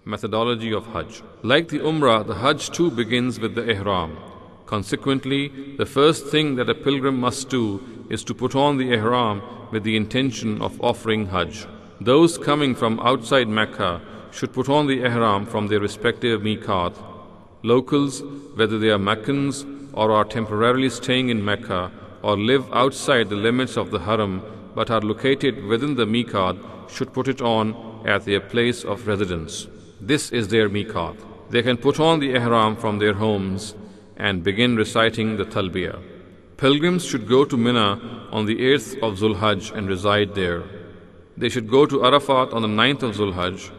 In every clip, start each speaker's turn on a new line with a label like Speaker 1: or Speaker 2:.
Speaker 1: Methodology of Hajj. Like the Umrah, the Hajj too begins with the Ihram. Consequently, the first thing that a pilgrim must do is to put on the Ihram with the intention of offering Hajj. Those coming from outside Mecca should put on the Ihram from their respective miqat. Locals, whether they are Meccans or are temporarily staying in Mecca or live outside the limits of the Haram but are located within the miqat, should put it on at their place of residence. This is their miqat. They can put on the Ihram from their homes and begin reciting the Talbiyah. Pilgrims should go to Mina on the 8th of Zulhajj and reside there. They should go to Arafat on the 9th of Zulhajj.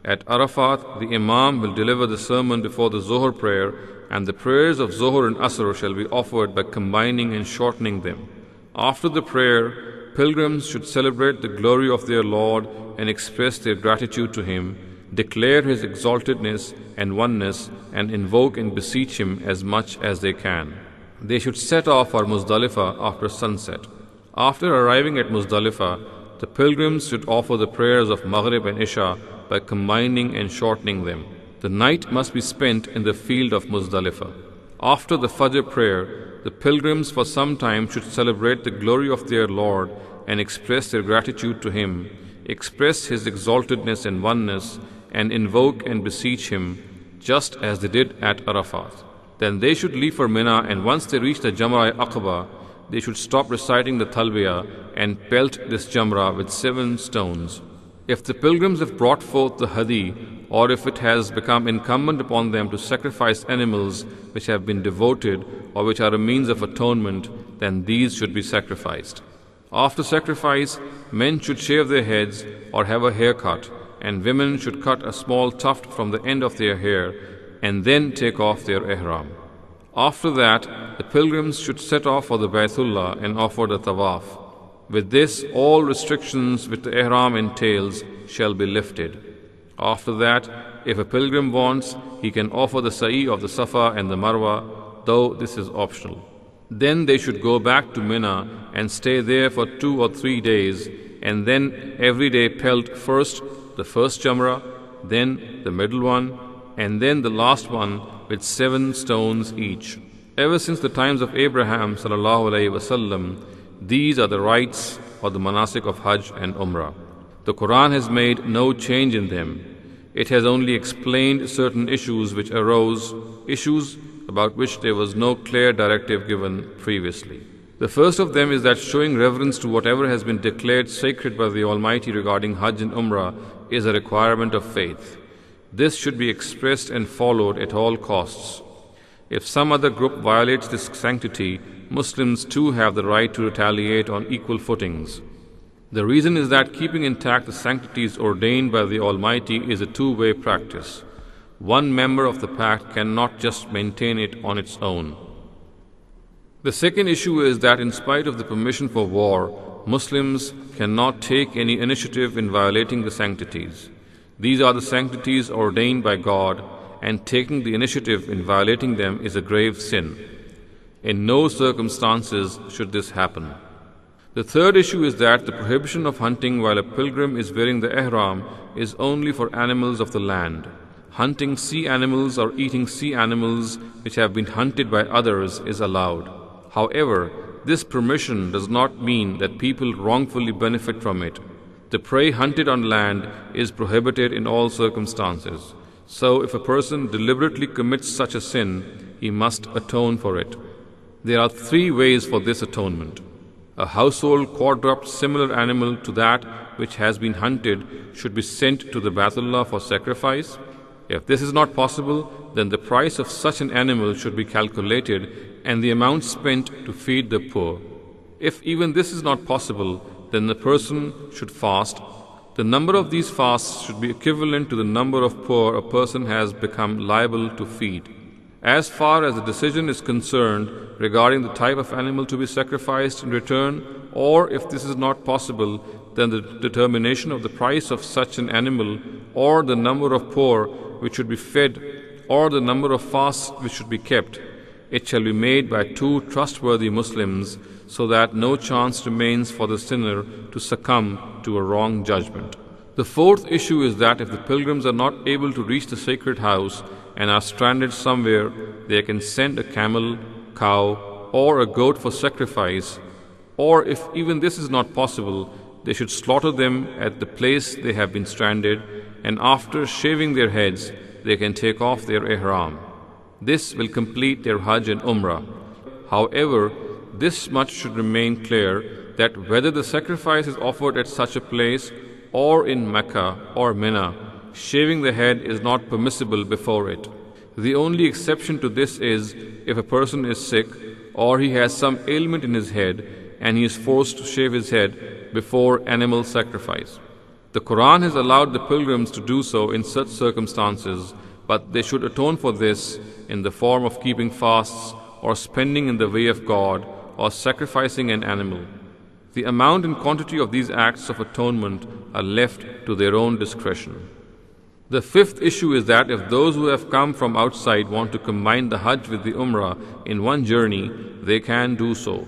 Speaker 1: At Arafat, the Imam will deliver the sermon before the Zohar prayer, and the prayers of Zohar and Asr shall be offered by combining and shortening them. After the prayer, pilgrims should celebrate the glory of their Lord and express their gratitude to Him, declare His exaltedness and oneness, and invoke and beseech Him as much as they can. They should set off for Muzdalifah after sunset. After arriving at Muzdalifah, the pilgrims should offer the prayers of Maghrib and Isha by combining and shortening them. The night must be spent in the field of Muzdalifah. After the Fajr prayer, the pilgrims for some time should celebrate the glory of their Lord and express their gratitude to Him, express His exaltedness and oneness, and invoke and beseech Him, just as they did at Arafat. Then they should leave for Mina, and once they reach the Jamra Aqaba, they should stop reciting the Talbiyah and pelt this Jamra with 7 stones. If the pilgrims have brought forth the Hadi, or if it has become incumbent upon them to sacrifice animals which have been devoted or which are a means of atonement, then these should be sacrificed. After sacrifice, men should shave their heads or have a haircut, and women should cut a small tuft from the end of their hair and then take off their ihram. After that, the pilgrims should set off for the Baytullah and offer the tawaf. With this, all restrictions which the ihram entails shall be lifted. After that, if a pilgrim wants, he can offer the sa'i of the Safa and the Marwa, though this is optional. Then they should go back to Mina and stay there for 2 or 3 days, and then every day pelt first the first Jamra, then the middle one, and then the last one with 7 stones each. Ever since the times of Abraham ﷺ, these are the rites or the manasik of Hajj and Umrah. The Quran has made no change in them. It has only explained certain issues which arose, issues about which there was no clear directive given previously. The first of them is that showing reverence to whatever has been declared sacred by the Almighty regarding Hajj and Umrah is a requirement of faith. This should be expressed and followed at all costs. If some other group violates this sanctity, Muslims too have the right to retaliate on equal footings. The reason is that keeping intact the sanctities ordained by the Almighty is a two-way practice. One member of the pact cannot just maintain it on its own. The second issue is that in spite of the permission for war, Muslims cannot take any initiative in violating the sanctities. These are the sanctities ordained by God, and taking the initiative in violating them is a grave sin. In no circumstances should this happen. The third issue is that the prohibition of hunting while a pilgrim is wearing the ihram is only for animals of the land. Hunting sea animals or eating sea animals which have been hunted by others is allowed. However, this permission does not mean that people wrongfully benefit from it. The prey hunted on land is prohibited in all circumstances. So if a person deliberately commits such a sin, he must atone for it. There are 3 ways for this atonement. A household quadruped similar animal to that which has been hunted should be sent to the Baytullah for sacrifice. If this is not possible, then the price of such an animal should be calculated and the amount spent to feed the poor. If even this is not possible, then the person should fast. The number of these fasts should be equivalent to the number of poor a person has become liable to feed. As far as the decision is concerned regarding the type of animal to be sacrificed in return, or if this is not possible, then the determination of the price of such an animal, or the number of poor which should be fed, or the number of fasts which should be kept, it shall be made by 2 trustworthy Muslims, so that no chance remains for the sinner to succumb to a wrong judgment. The fourth issue is that if the pilgrims are not able to reach the sacred house and are stranded somewhere, they can send a camel, cow, or a goat for sacrifice, or if even this is not possible, they should slaughter them at the place they have been stranded, and after shaving their heads, they can take off their ihram. This will complete their Hajj and Umrah. However, this much should remain clear that whether the sacrifice is offered at such a place or in Mecca or Mina, shaving the head is not permissible before it. The only exception to this is if a person is sick or he has some ailment in his head and he is forced to shave his head before animal sacrifice. The Quran has allowed the pilgrims to do so in such circumstances, but they should atone for this in the form of keeping fasts or spending in the way of God or sacrificing an animal. The amount and quantity of these acts of atonement are left to their own discretion. The fifth issue is that if those who have come from outside want to combine the Hajj with the Umrah in one journey, they can do so.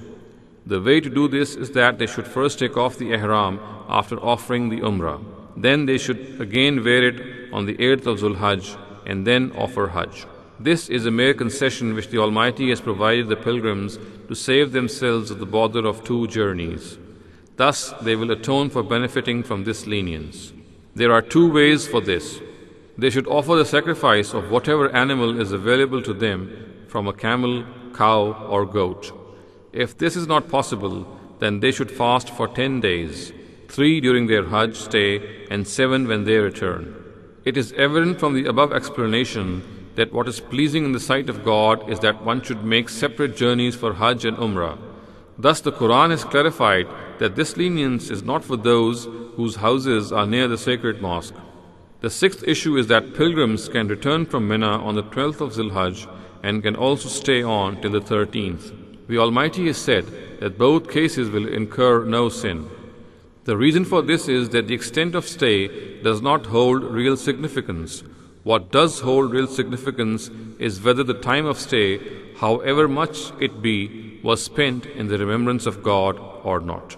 Speaker 1: The way to do this is that they should first take off the Ihram after offering the Umrah. Then they should again wear it on the 8th of Zulhajj and then offer Hajj. This is a mere concession which the Almighty has provided the pilgrims to save themselves of the bother of two journeys. Thus, they will atone for benefiting from this lenience. There are two ways for this. They should offer the sacrifice of whatever animal is available to them from a camel, cow, or goat. If this is not possible, then they should fast for 10 days, 3 during their Hajj stay and 7 when they return. It is evident from the above explanation that what is pleasing in the sight of God is that one should make separate journeys for Hajj and Umrah. Thus the Quran has clarified that this lenience is not for those whose houses are near the sacred mosque. The sixth issue is that pilgrims can return from Mina on the 12th of Zulhajj and can also stay on till the 13th. The Almighty has said that both cases will incur no sin. The reason for this is that the extent of stay does not hold real significance. What does hold real significance is whether the time of stay, however much it be, was spent in the remembrance of God or not.